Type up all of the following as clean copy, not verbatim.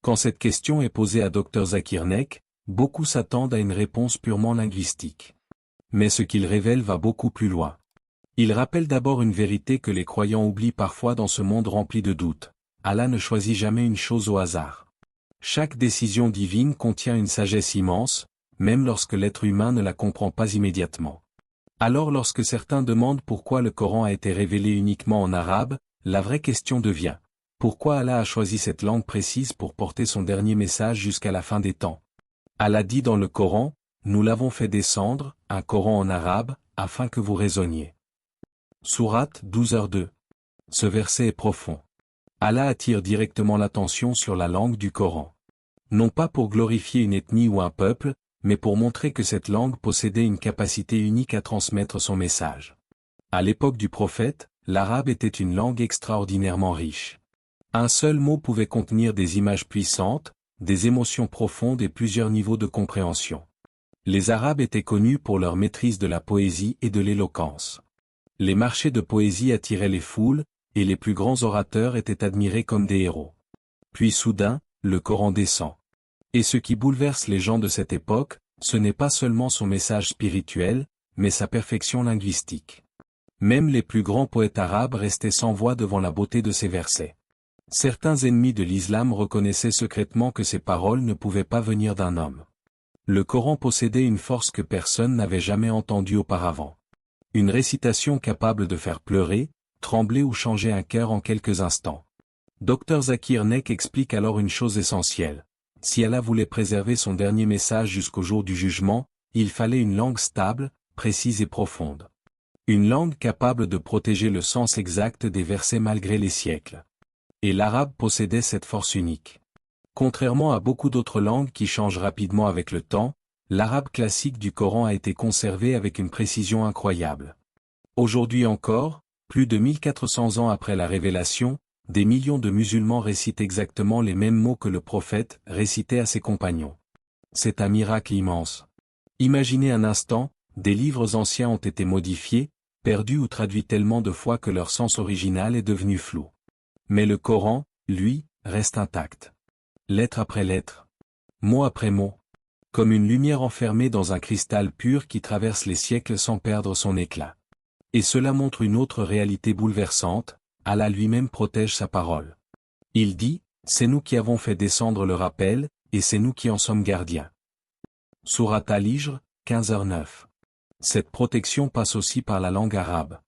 Quand cette question est posée à Dr Zakir Naik, beaucoup s'attendent à une réponse purement linguistique. Mais ce qu'il révèle va beaucoup plus loin. Il rappelle d'abord une vérité que les croyants oublient parfois dans ce monde rempli de doutes. Allah ne choisit jamais une chose au hasard. Chaque décision divine contient une sagesse immense, même lorsque l'être humain ne la comprend pas immédiatement. Alors lorsque certains demandent pourquoi le Coran a été révélé uniquement en arabe, la vraie question devient: pourquoi Allah a choisi cette langue précise pour porter son dernier message jusqu'à la fin des temps? Allah dit dans le Coran: nous l'avons fait descendre, un Coran en arabe, afin que vous raisonniez. Sourate 12h2. Ce verset est profond. Allah attire directement l'attention sur la langue du Coran. Non pas pour glorifier une ethnie ou un peuple, mais pour montrer que cette langue possédait une capacité unique à transmettre son message. À l'époque du prophète, l'arabe était une langue extraordinairement riche. Un seul mot pouvait contenir des images puissantes, des émotions profondes et plusieurs niveaux de compréhension. Les Arabes étaient connus pour leur maîtrise de la poésie et de l'éloquence. Les marchés de poésie attiraient les foules, et les plus grands orateurs étaient admirés comme des héros. Puis soudain, le Coran descend. Et ce qui bouleverse les gens de cette époque, ce n'est pas seulement son message spirituel, mais sa perfection linguistique. Même les plus grands poètes arabes restaient sans voix devant la beauté de ces versets. Certains ennemis de l'islam reconnaissaient secrètement que ces paroles ne pouvaient pas venir d'un homme. Le Coran possédait une force que personne n'avait jamais entendue auparavant. Une récitation capable de faire pleurer, trembler ou changer un cœur en quelques instants. Dr Zakir Naik explique alors une chose essentielle. Si Allah voulait préserver son dernier message jusqu'au jour du jugement, il fallait une langue stable, précise et profonde. Une langue capable de protéger le sens exact des versets malgré les siècles. Et l'arabe possédait cette force unique. Contrairement à beaucoup d'autres langues qui changent rapidement avec le temps, l'arabe classique du Coran a été conservé avec une précision incroyable. Aujourd'hui encore, plus de 1400 ans après la révélation, des millions de musulmans récitent exactement les mêmes mots que le prophète récitait à ses compagnons. C'est un miracle immense. Imaginez un instant, des livres anciens ont été modifiés, perdus ou traduits tellement de fois que leur sens original est devenu flou. Mais le Coran, lui, reste intact. Lettre après lettre. Mot après mot. Comme une lumière enfermée dans un cristal pur qui traverse les siècles sans perdre son éclat. Et cela montre une autre réalité bouleversante, Allah lui-même protège sa parole. Il dit, c'est nous qui avons fait descendre le rappel, et c'est nous qui en sommes gardiens. Sourate Al-Hijr, 15h9. Cette protection passe aussi par la langue arabe.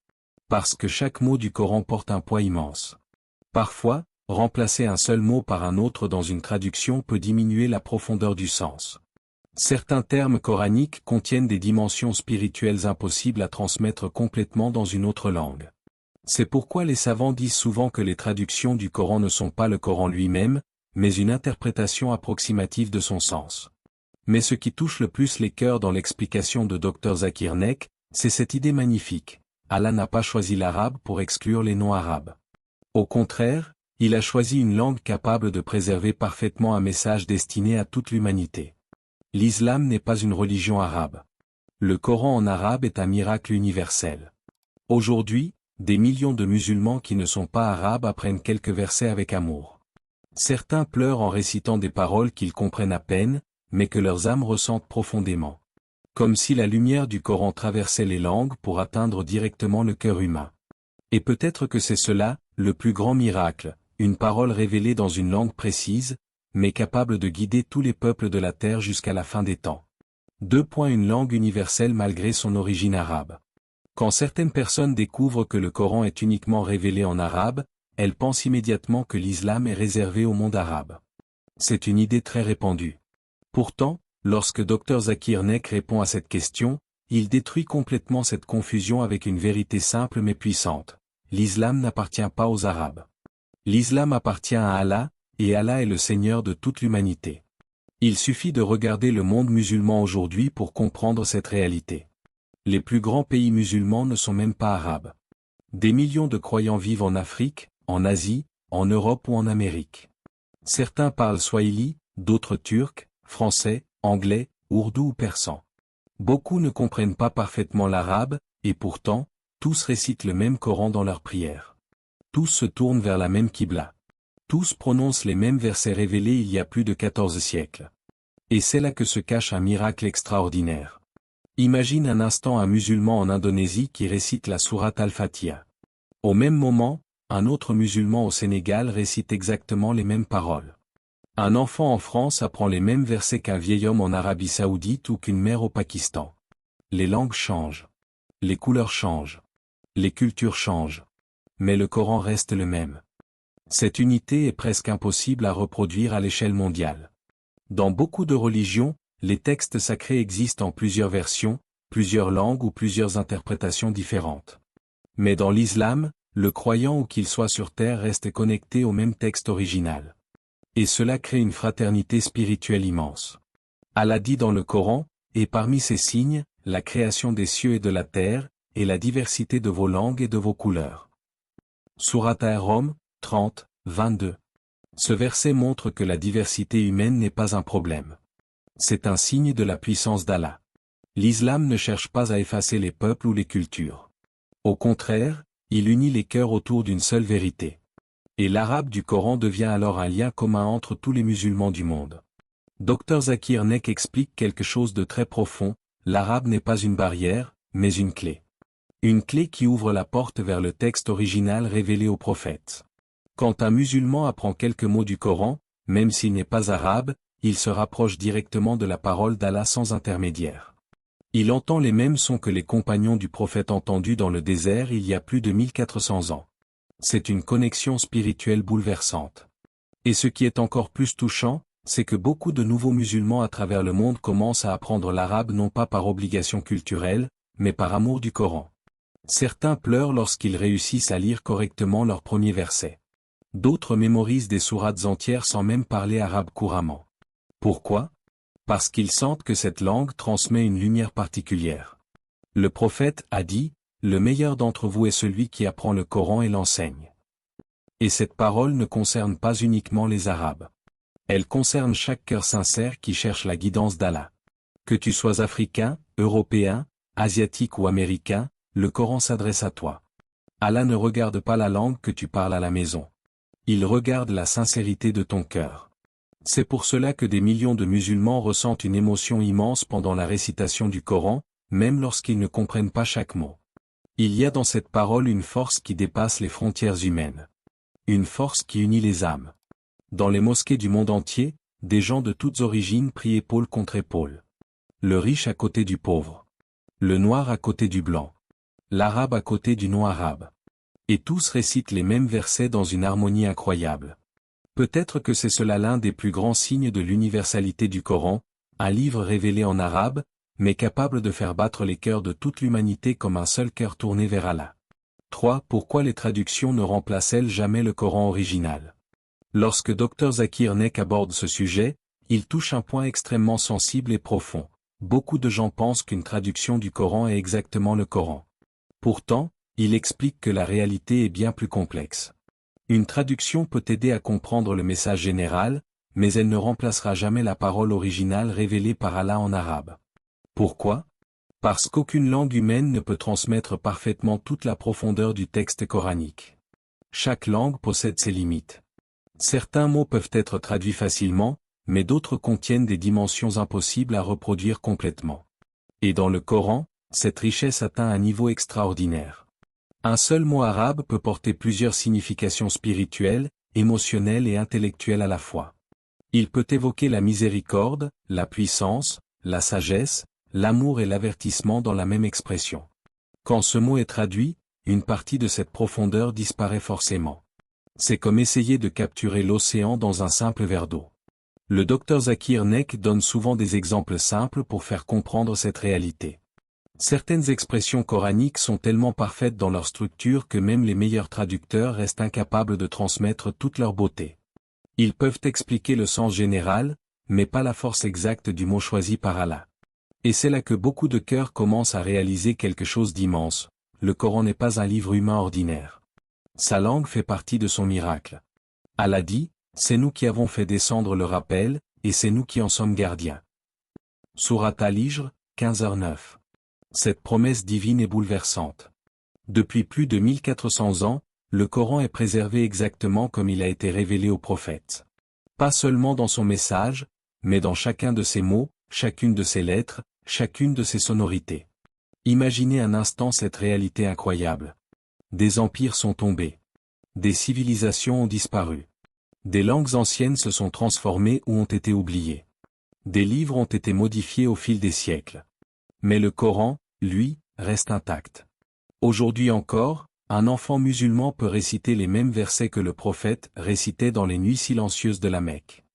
Parce que chaque mot du Coran porte un poids immense. Parfois, remplacer un seul mot par un autre dans une traduction peut diminuer la profondeur du sens. Certains termes coraniques contiennent des dimensions spirituelles impossibles à transmettre complètement dans une autre langue. C'est pourquoi les savants disent souvent que les traductions du Coran ne sont pas le Coran lui-même, mais une interprétation approximative de son sens. Mais ce qui touche le plus les cœurs dans l'explication de Dr Zakir Naik, c'est cette idée magnifique. Allah n'a pas choisi l'arabe pour exclure les non-arabes. Au contraire, il a choisi une langue capable de préserver parfaitement un message destiné à toute l'humanité. L'islam n'est pas une religion arabe. Le Coran en arabe est un miracle universel. Aujourd'hui, des millions de musulmans qui ne sont pas arabes apprennent quelques versets avec amour. Certains pleurent en récitant des paroles qu'ils comprennent à peine, mais que leurs âmes ressentent profondément. Comme si la lumière du Coran traversait les langues pour atteindre directement le cœur humain. Et peut-être que c'est cela, le plus grand miracle, une parole révélée dans une langue précise, mais capable de guider tous les peuples de la terre jusqu'à la fin des temps. Une langue universelle malgré son origine arabe. Quand certaines personnes découvrent que le Coran est uniquement révélé en arabe, elles pensent immédiatement que l'islam est réservé au monde arabe. C'est une idée très répandue. Pourtant, lorsque Dr Zakir Naik répond à cette question, il détruit complètement cette confusion avec une vérité simple mais puissante. L'islam n'appartient pas aux Arabes. L'islam appartient à Allah, et Allah est le Seigneur de toute l'humanité. Il suffit de regarder le monde musulman aujourd'hui pour comprendre cette réalité. Les plus grands pays musulmans ne sont même pas arabes. Des millions de croyants vivent en Afrique, en Asie, en Europe ou en Amérique. Certains parlent swahili, d'autres turc, français, anglais, ourdou ou persan. Beaucoup ne comprennent pas parfaitement l'arabe, et pourtant, tous récitent le même Coran dans leurs prières. Tous se tournent vers la même Qibla. Tous prononcent les mêmes versets révélés il y a plus de 14 siècles. Et c'est là que se cache un miracle extraordinaire. Imagine un instant un musulman en Indonésie qui récite la sourate Al-Fatiha. Au même moment, un autre musulman au Sénégal récite exactement les mêmes paroles. Un enfant en France apprend les mêmes versets qu'un vieil homme en Arabie Saoudite ou qu'une mère au Pakistan. Les langues changent. Les couleurs changent. Les cultures changent. Mais le Coran reste le même. Cette unité est presque impossible à reproduire à l'échelle mondiale. Dans beaucoup de religions, les textes sacrés existent en plusieurs versions, plusieurs langues ou plusieurs interprétations différentes. Mais dans l'islam, le croyant où qu'il soit sur terre reste connecté au même texte original. Et cela crée une fraternité spirituelle immense. Allah dit dans le Coran, et parmi ces signes, la création des cieux et de la terre, et la diversité de vos langues et de vos couleurs. Sourate Ar-Rum, 30, 22. Ce verset montre que la diversité humaine n'est pas un problème. C'est un signe de la puissance d'Allah. L'islam ne cherche pas à effacer les peuples ou les cultures. Au contraire, il unit les cœurs autour d'une seule vérité. Et l'arabe du Coran devient alors un lien commun entre tous les musulmans du monde. Dr Zakir Naik explique quelque chose de très profond, l'arabe n'est pas une barrière, mais une clé. Une clé qui ouvre la porte vers le texte original révélé aux prophètes. Quand un musulman apprend quelques mots du Coran, même s'il n'est pas arabe, il se rapproche directement de la parole d'Allah sans intermédiaire. Il entend les mêmes sons que les compagnons du prophète entendus dans le désert il y a plus de 1400 ans. C'est une connexion spirituelle bouleversante. Et ce qui est encore plus touchant, c'est que beaucoup de nouveaux musulmans à travers le monde commencent à apprendre l'arabe non pas par obligation culturelle, mais par amour du Coran. Certains pleurent lorsqu'ils réussissent à lire correctement leurs premiers versets. D'autres mémorisent des sourates entières sans même parler arabe couramment. Pourquoi ? Parce qu'ils sentent que cette langue transmet une lumière particulière. Le prophète a dit, « Le meilleur d'entre vous est celui qui apprend le Coran et l'enseigne. » Et cette parole ne concerne pas uniquement les Arabes. Elle concerne chaque cœur sincère qui cherche la guidance d'Allah. Que tu sois africain, européen, asiatique ou américain, le Coran s'adresse à toi. Allah ne regarde pas la langue que tu parles à la maison. Il regarde la sincérité de ton cœur. C'est pour cela que des millions de musulmans ressentent une émotion immense pendant la récitation du Coran, même lorsqu'ils ne comprennent pas chaque mot. Il y a dans cette parole une force qui dépasse les frontières humaines. Une force qui unit les âmes. Dans les mosquées du monde entier, des gens de toutes origines prient épaule contre épaule. Le riche à côté du pauvre. Le noir à côté du blanc. L'arabe à côté du non-arabe. Et tous récitent les mêmes versets dans une harmonie incroyable. Peut-être que c'est cela l'un des plus grands signes de l'universalité du Coran, un livre révélé en arabe, mais capable de faire battre les cœurs de toute l'humanité comme un seul cœur tourné vers Allah. 3. Pourquoi les traductions ne remplacent-elles jamais le Coran original ? Lorsque Dr Zakir Naik aborde ce sujet, il touche un point extrêmement sensible et profond. Beaucoup de gens pensent qu'une traduction du Coran est exactement le Coran. Pourtant, il explique que la réalité est bien plus complexe. Une traduction peut aider à comprendre le message général, mais elle ne remplacera jamais la parole originale révélée par Allah en arabe. Pourquoi ? Parce qu'aucune langue humaine ne peut transmettre parfaitement toute la profondeur du texte coranique. Chaque langue possède ses limites. Certains mots peuvent être traduits facilement, mais d'autres contiennent des dimensions impossibles à reproduire complètement. Et dans le Coran, cette richesse atteint un niveau extraordinaire. Un seul mot arabe peut porter plusieurs significations spirituelles, émotionnelles et intellectuelles à la fois. Il peut évoquer la miséricorde, la puissance, la sagesse, l'amour et l'avertissement dans la même expression. Quand ce mot est traduit, une partie de cette profondeur disparaît forcément. C'est comme essayer de capturer l'océan dans un simple verre d'eau. Le Dr Zakir Naik donne souvent des exemples simples pour faire comprendre cette réalité. Certaines expressions coraniques sont tellement parfaites dans leur structure que même les meilleurs traducteurs restent incapables de transmettre toute leur beauté. Ils peuvent expliquer le sens général, mais pas la force exacte du mot choisi par Allah. Et c'est là que beaucoup de cœurs commencent à réaliser quelque chose d'immense. Le Coran n'est pas un livre humain ordinaire. Sa langue fait partie de son miracle. Allah dit, c'est nous qui avons fait descendre le rappel, et c'est nous qui en sommes gardiens. Sourate Al-Hijr, 15h09. Cette promesse divine est bouleversante. Depuis plus de 1400 ans, le Coran est préservé exactement comme il a été révélé aux prophètes. Pas seulement dans son message, mais dans chacun de ses mots, chacune de ses lettres, chacune de ses sonorités. Imaginez un instant cette réalité incroyable. Des empires sont tombés. Des civilisations ont disparu. Des langues anciennes se sont transformées ou ont été oubliées. Des livres ont été modifiés au fil des siècles. Mais le Coran, lui, reste intact. Aujourd'hui encore, un enfant musulman peut réciter les mêmes versets que le prophète récitait dans les nuits silencieuses de la Mecque.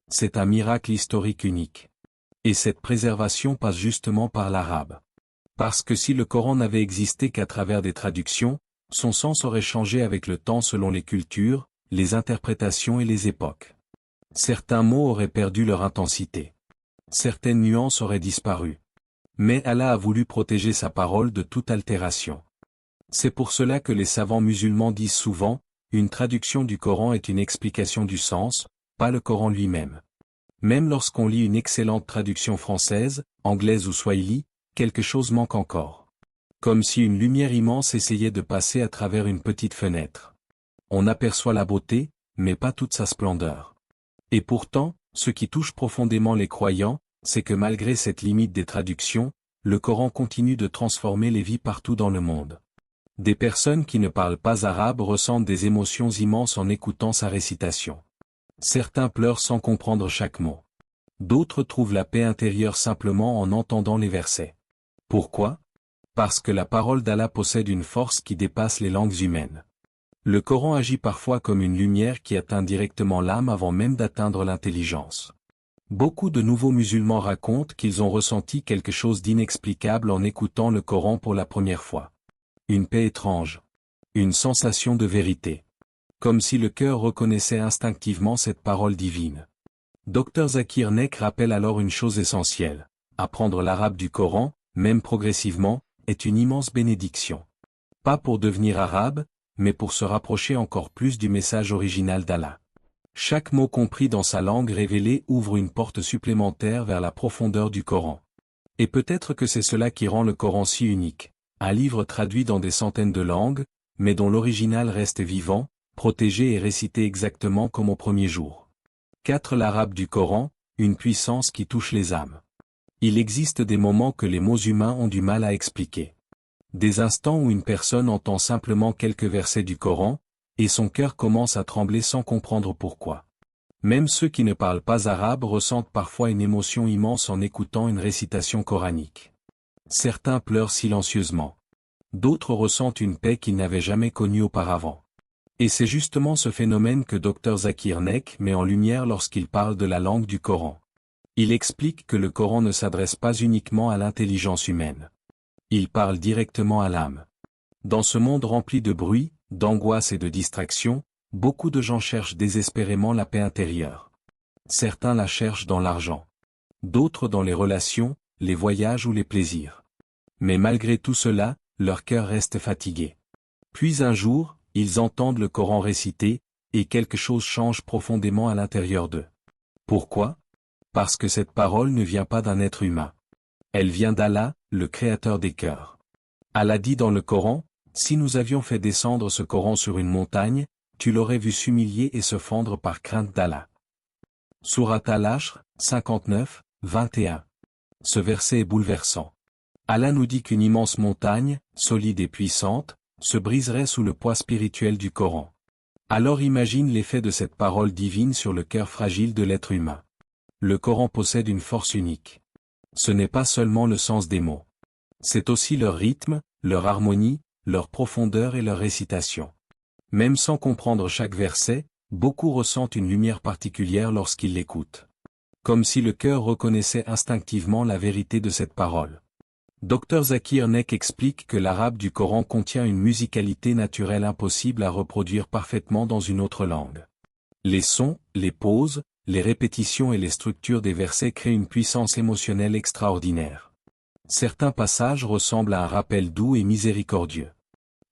C'est un miracle historique unique. Et cette préservation passe justement par l'arabe. Parce que si le Coran n'avait existé qu'à travers des traductions, son sens aurait changé avec le temps selon les cultures, les interprétations et les époques. Certains mots auraient perdu leur intensité. Certaines nuances auraient disparu. Mais Allah a voulu protéger sa parole de toute altération. C'est pour cela que les savants musulmans disent souvent, une traduction du Coran est une explication du sens, pas le Coran lui-même. Même lorsqu'on lit une excellente traduction française, anglaise ou swahili, quelque chose manque encore. Comme si une lumière immense essayait de passer à travers une petite fenêtre. On aperçoit la beauté, mais pas toute sa splendeur. Et pourtant, ce qui touche profondément les croyants, c'est que malgré cette limite des traductions, le Coran continue de transformer les vies partout dans le monde. Des personnes qui ne parlent pas arabe ressentent des émotions immenses en écoutant sa récitation. Certains pleurent sans comprendre chaque mot. D'autres trouvent la paix intérieure simplement en entendant les versets. Pourquoi? Parce que la parole d'Allah possède une force qui dépasse les langues humaines. Le Coran agit parfois comme une lumière qui atteint directement l'âme avant même d'atteindre l'intelligence. Beaucoup de nouveaux musulmans racontent qu'ils ont ressenti quelque chose d'inexplicable en écoutant le Coran pour la première fois. Une paix étrange. Une sensation de vérité. Comme si le cœur reconnaissait instinctivement cette parole divine. Dr Zakir Naik rappelle alors une chose essentielle. Apprendre l'arabe du Coran, même progressivement, est une immense bénédiction. Pas pour devenir arabe, mais pour se rapprocher encore plus du message original d'Allah. Chaque mot compris dans sa langue révélée ouvre une porte supplémentaire vers la profondeur du Coran. Et peut-être que c'est cela qui rend le Coran si unique. Un livre traduit dans des centaines de langues, mais dont l'original reste vivant, protégé et récité exactement comme au premier jour. 4. L'arabe du Coran, une puissance qui touche les âmes. Il existe des moments que les mots humains ont du mal à expliquer. Des instants où une personne entend simplement quelques versets du Coran, et son cœur commence à trembler sans comprendre pourquoi. Même ceux qui ne parlent pas arabe ressentent parfois une émotion immense en écoutant une récitation coranique. Certains pleurent silencieusement. D'autres ressentent une paix qu'ils n'avaient jamais connue auparavant. Et c'est justement ce phénomène que Dr Zakir Naik met en lumière lorsqu'il parle de la langue du Coran. Il explique que le Coran ne s'adresse pas uniquement à l'intelligence humaine. Il parle directement à l'âme. Dans ce monde rempli de bruit, d'angoisse et de distraction, beaucoup de gens cherchent désespérément la paix intérieure. Certains la cherchent dans l'argent. D'autres dans les relations, les voyages ou les plaisirs. Mais malgré tout cela, leur cœur reste fatigué. Puis un jour, ils entendent le Coran récité, et quelque chose change profondément à l'intérieur d'eux. Pourquoi? Parce que cette parole ne vient pas d'un être humain. Elle vient d'Allah, le créateur des cœurs. Allah dit dans le Coran, « Si nous avions fait descendre ce Coran sur une montagne, tu l'aurais vu s'humilier et se fendre par crainte d'Allah. » Surat Al-Ashr, 59, 21. Ce verset est bouleversant. Allah nous dit qu'une immense montagne, solide et puissante, se briserait sous le poids spirituel du Coran. Alors imagine l'effet de cette parole divine sur le cœur fragile de l'être humain. Le Coran possède une force unique. Ce n'est pas seulement le sens des mots. C'est aussi leur rythme, leur harmonie, leur profondeur et leur récitation. Même sans comprendre chaque verset, beaucoup ressentent une lumière particulière lorsqu'ils l'écoutent. Comme si le cœur reconnaissait instinctivement la vérité de cette parole. Dr Zakir Naik explique que l'arabe du Coran contient une musicalité naturelle impossible à reproduire parfaitement dans une autre langue. Les sons, les pauses, les répétitions et les structures des versets créent une puissance émotionnelle extraordinaire. Certains passages ressemblent à un rappel doux et miséricordieux.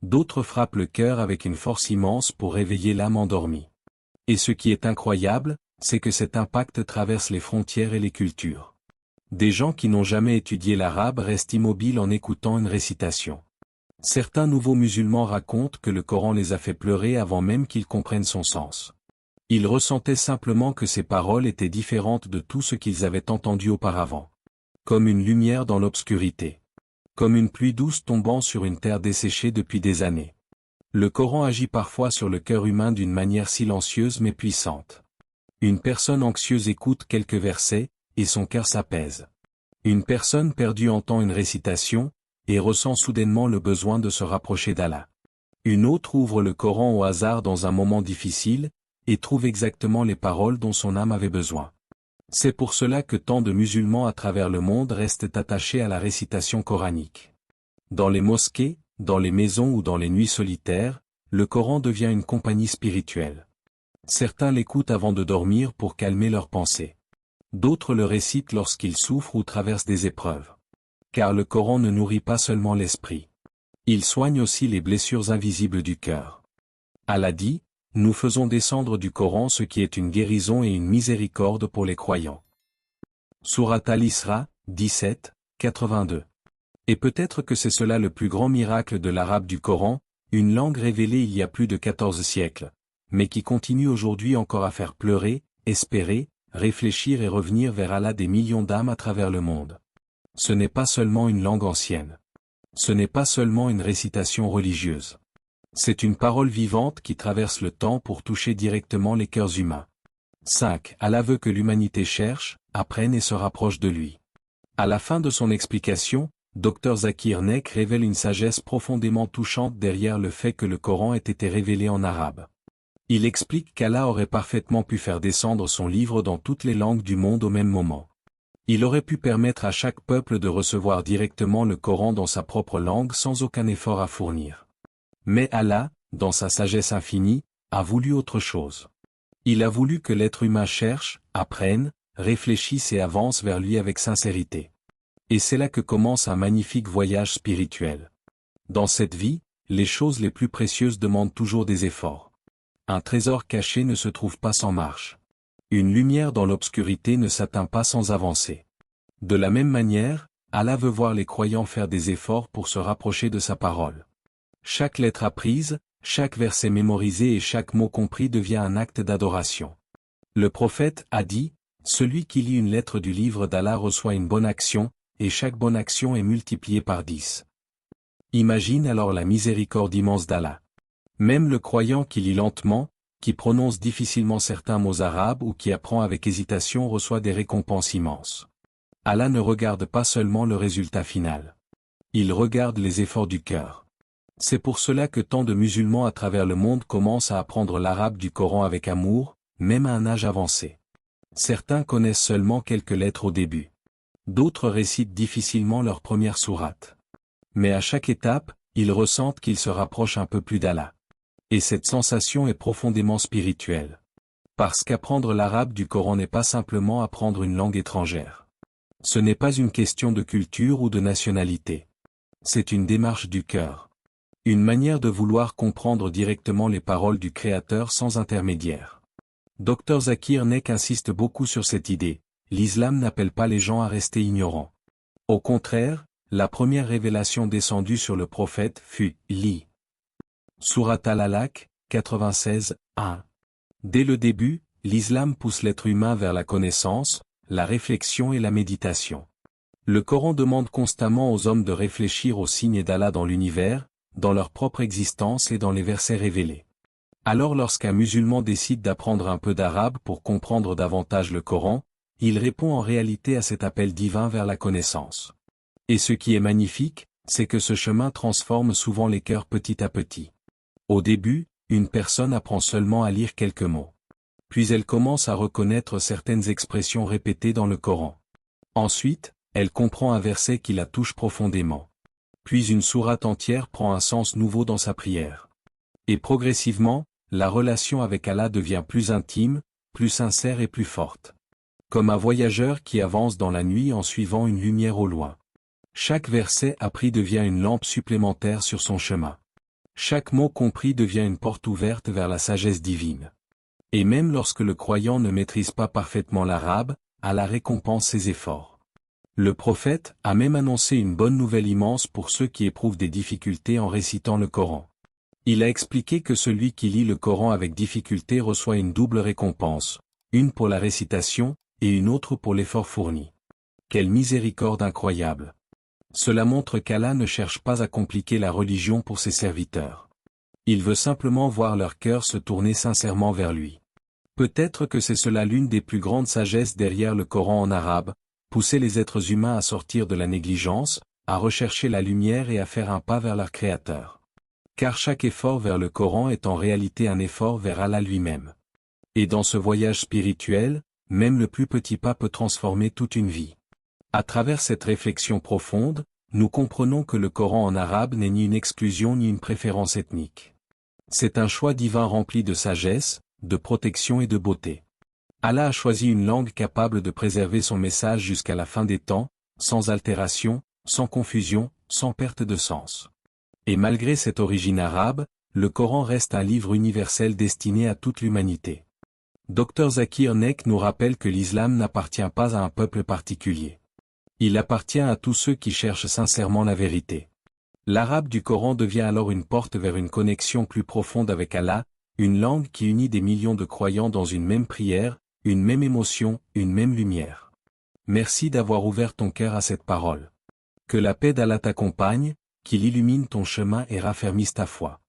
D'autres frappent le cœur avec une force immense pour réveiller l'âme endormie. Et ce qui est incroyable, c'est que cet impact traverse les frontières et les cultures. Des gens qui n'ont jamais étudié l'arabe restent immobiles en écoutant une récitation. Certains nouveaux musulmans racontent que le Coran les a fait pleurer avant même qu'ils comprennent son sens. Ils ressentaient simplement que ces paroles étaient différentes de tout ce qu'ils avaient entendu auparavant. Comme une lumière dans l'obscurité. Comme une pluie douce tombant sur une terre desséchée depuis des années. Le Coran agit parfois sur le cœur humain d'une manière silencieuse mais puissante. Une personne anxieuse écoute quelques versets, et son cœur s'apaise. Une personne perdue entend une récitation, et ressent soudainement le besoin de se rapprocher d'Allah. Une autre ouvre le Coran au hasard dans un moment difficile, et trouve exactement les paroles dont son âme avait besoin. C'est pour cela que tant de musulmans à travers le monde restent attachés à la récitation coranique. Dans les mosquées, dans les maisons ou dans les nuits solitaires, le Coran devient une compagnie spirituelle. Certains l'écoutent avant de dormir pour calmer leurs pensées. D'autres le récitent lorsqu'ils souffrent ou traversent des épreuves. Car le Coran ne nourrit pas seulement l'esprit. Il soigne aussi les blessures invisibles du cœur. Allah dit, nous faisons descendre du Coran ce qui est une guérison et une miséricorde pour les croyants. Sourate Al-Isra, 17, 82. Et peut-être que c'est cela le plus grand miracle de l'arabe du Coran, une langue révélée il y a plus de 14 siècles, mais qui continue aujourd'hui encore à faire pleurer, espérer, réfléchir et revenir vers Allah des millions d'âmes à travers le monde. Ce n'est pas seulement une langue ancienne. Ce n'est pas seulement une récitation religieuse. C'est une parole vivante qui traverse le temps pour toucher directement les cœurs humains. 5. Allah veut que l'humanité cherche, apprenne et se rapproche de lui. À la fin de son explication, Dr Zakir Naik révèle une sagesse profondément touchante derrière le fait que le Coran ait été révélé en arabe. Il explique qu'Allah aurait parfaitement pu faire descendre son livre dans toutes les langues du monde au même moment. Il aurait pu permettre à chaque peuple de recevoir directement le Coran dans sa propre langue sans aucun effort à fournir. Mais Allah, dans sa sagesse infinie, a voulu autre chose. Il a voulu que l'être humain cherche, apprenne, réfléchisse et avance vers lui avec sincérité. Et c'est là que commence un magnifique voyage spirituel. Dans cette vie, les choses les plus précieuses demandent toujours des efforts. Un trésor caché ne se trouve pas sans marche. Une lumière dans l'obscurité ne s'atteint pas sans avancer. De la même manière, Allah veut voir les croyants faire des efforts pour se rapprocher de sa parole. Chaque lettre apprise, chaque verset mémorisé et chaque mot compris devient un acte d'adoration. Le prophète a dit, « Celui qui lit une lettre du livre d'Allah reçoit une bonne action, et chaque bonne action est multipliée par 10. » Imagine alors la miséricorde immense d'Allah. Même le croyant qui lit lentement, qui prononce difficilement certains mots arabes ou qui apprend avec hésitation reçoit des récompenses immenses. Allah ne regarde pas seulement le résultat final. Il regarde les efforts du cœur. C'est pour cela que tant de musulmans à travers le monde commencent à apprendre l'arabe du Coran avec amour, même à un âge avancé. Certains connaissent seulement quelques lettres au début. D'autres récitent difficilement leur première sourate. Mais à chaque étape, ils ressentent qu'ils se rapprochent un peu plus d'Allah. Et cette sensation est profondément spirituelle. Parce qu'apprendre l'arabe du Coran n'est pas simplement apprendre une langue étrangère. Ce n'est pas une question de culture ou de nationalité. C'est une démarche du cœur. Une manière de vouloir comprendre directement les paroles du Créateur sans intermédiaire. Dr Zakir Naik insiste beaucoup sur cette idée, l'islam n'appelle pas les gens à rester ignorants. Au contraire, la première révélation descendue sur le prophète fut « Lis ». Sourate Al-Alaq, 96, 1. Dès le début, l'islam pousse l'être humain vers la connaissance, la réflexion et la méditation. Le Coran demande constamment aux hommes de réfléchir aux signes d'Allah dans l'univers, dans leur propre existence et dans les versets révélés. Alors lorsqu'un musulman décide d'apprendre un peu d'arabe pour comprendre davantage le Coran, il répond en réalité à cet appel divin vers la connaissance. Et ce qui est magnifique, c'est que ce chemin transforme souvent les cœurs petit à petit. Au début, une personne apprend seulement à lire quelques mots. Puis elle commence à reconnaître certaines expressions répétées dans le Coran. Ensuite, elle comprend un verset qui la touche profondément. Puis une sourate entière prend un sens nouveau dans sa prière. Et progressivement, la relation avec Allah devient plus intime, plus sincère et plus forte. Comme un voyageur qui avance dans la nuit en suivant une lumière au loin. Chaque verset appris devient une lampe supplémentaire sur son chemin. Chaque mot compris devient une porte ouverte vers la sagesse divine. Et même lorsque le croyant ne maîtrise pas parfaitement l'arabe, Allah récompense ses efforts. Le prophète a même annoncé une bonne nouvelle immense pour ceux qui éprouvent des difficultés en récitant le Coran. Il a expliqué que celui qui lit le Coran avec difficulté reçoit une double récompense, une pour la récitation, et une autre pour l'effort fourni. Quelle miséricorde incroyable! Cela montre qu'Allah ne cherche pas à compliquer la religion pour ses serviteurs. Il veut simplement voir leur cœur se tourner sincèrement vers lui. Peut-être que c'est cela l'une des plus grandes sagesses derrière le Coran en arabe, pousser les êtres humains à sortir de la négligence, à rechercher la lumière et à faire un pas vers leur Créateur. Car chaque effort vers le Coran est en réalité un effort vers Allah lui-même. Et dans ce voyage spirituel, même le plus petit pas peut transformer toute une vie. À travers cette réflexion profonde, nous comprenons que le Coran en arabe n'est ni une exclusion ni une préférence ethnique. C'est un choix divin rempli de sagesse, de protection et de beauté. Allah a choisi une langue capable de préserver son message jusqu'à la fin des temps, sans altération, sans confusion, sans perte de sens. Et malgré cette origine arabe, le Coran reste un livre universel destiné à toute l'humanité. Dr Zakir Naik nous rappelle que l'islam n'appartient pas à un peuple particulier. Il appartient à tous ceux qui cherchent sincèrement la vérité. L'arabe du Coran devient alors une porte vers une connexion plus profonde avec Allah, une langue qui unit des millions de croyants dans une même prière, une même émotion, une même lumière. Merci d'avoir ouvert ton cœur à cette parole. Que la paix d'Allah t'accompagne, qu'il illumine ton chemin et raffermisse ta foi.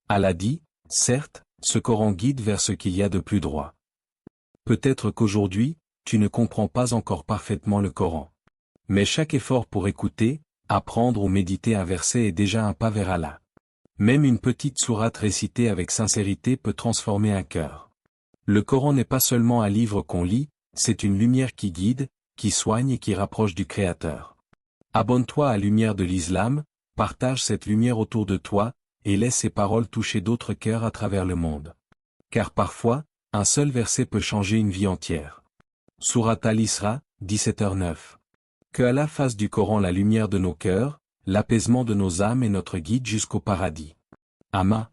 Allah dit, certes, ce Coran guide vers ce qu'il y a de plus droit. Peut-être qu'aujourd'hui, tu ne comprends pas encore parfaitement le Coran. Mais chaque effort pour écouter, apprendre ou méditer un verset est déjà un pas vers Allah. Même une petite sourate récitée avec sincérité peut transformer un cœur. Le Coran n'est pas seulement un livre qu'on lit, c'est une lumière qui guide, qui soigne et qui rapproche du Créateur. Abonne-toi à la lumière de l'islam, partage cette lumière autour de toi, et laisse ces paroles toucher d'autres cœurs à travers le monde. Car parfois, un seul verset peut changer une vie entière. Sourate Al-Isra, 17h09. Que Allah fasse du Coran la lumière de nos cœurs, l'apaisement de nos âmes et notre guide jusqu'au paradis. Amma.